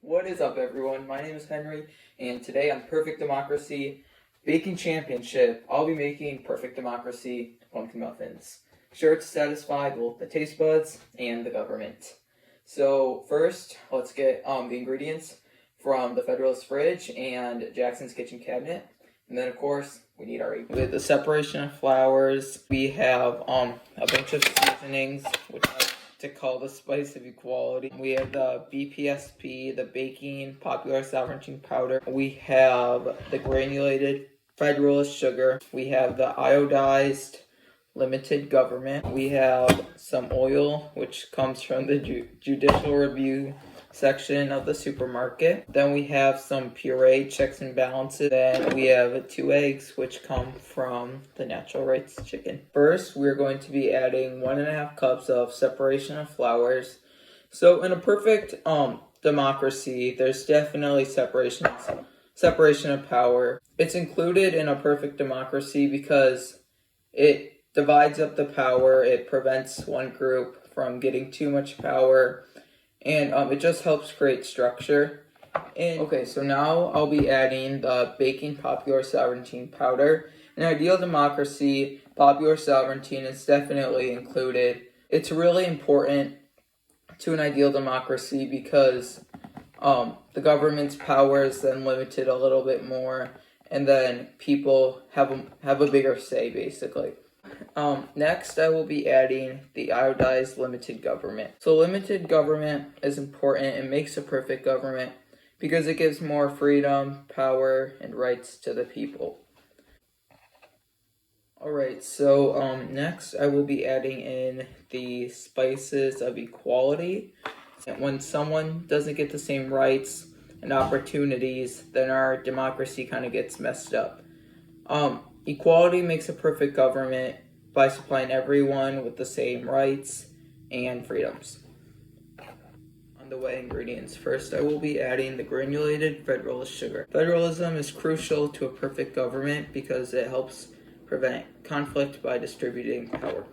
What is up, everyone? My name is Henry, and today on Perfect Democracy Baking Championship, I'll be making Perfect Democracy pumpkin muffins. Sure to satisfy both the taste buds and the government. So first, let's get the ingredients from the Federalist fridge and Jackson's kitchen cabinet, and then of course we need our egg. With the separation of flours, we have a bunch of seasonings, which to call the spice of equality. We have the BPSP, the baking popular sovereignty powder. We have the granulated Federalist sugar. We have the iodized limited government. We have some oil, which comes from the judicial review section of the supermarket. Then we have some puree checks and balances. Then we have 2 eggs, which come from the natural rights chicken. First, we're going to be adding 1.5 cups of separation of flours. So in a perfect democracy, there's definitely separation of power. It's included in a perfect democracy because it divides up the power, it prevents one group from getting too much power, and it just helps create structure. Okay, so now I'll be adding the baking popular sovereignty powder. In an ideal democracy, popular sovereignty is definitely included. It's really important to an ideal democracy because the government's power is then limited a little bit more, and then people have a bigger say, basically. Next, I will be adding the iodized limited government. So limited government is important. It makes a perfect government because it gives more freedom, power, and rights to the people. Alright, so next I will be adding in the spices of equality. And when someone doesn't get the same rights and opportunities, then our democracy kind of gets messed up. Equality makes a perfect government by supplying everyone with the same rights and freedoms. On the way ingredients, first I will be adding the granulated Federalist sugar. Federalism is crucial to a perfect government because it helps prevent conflict by distributing power.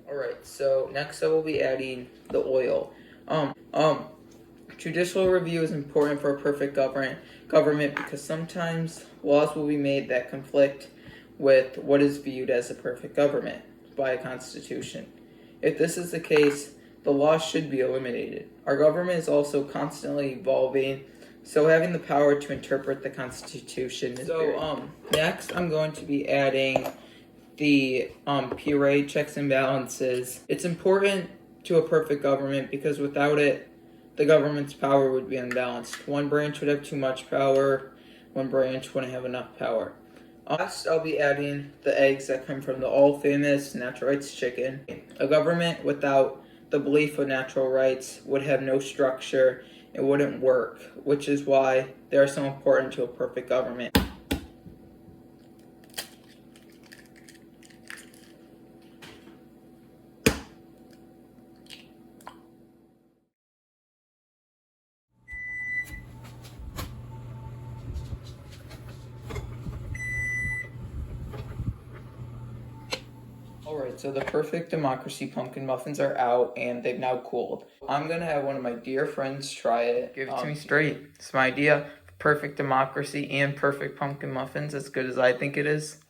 Alright, so next I will be adding the oil. Judicial review is important for a perfect government because sometimes laws will be made that conflict with what is viewed as a perfect government by a constitution. If this is the case, the law should be eliminated. Our government is also constantly evolving, so having the power to interpret the Constitution is next I'm going to be adding the puree checks and balances. It's important to a perfect government because without it, the government's power would be unbalanced. One branch would have too much power, one branch wouldn't have enough power. Last, I'll be adding the eggs that come from the all-famous natural rights chicken. A government without the belief of natural rights would have no structure, it wouldn't work, which is why they are so important to a perfect government. Alright, so the Perfect Democracy pumpkin muffins are out and they've now cooled. I'm gonna have one of my dear friends try it. Give it to me straight. It's my idea. Perfect democracy and perfect pumpkin muffins, as good as I think it is.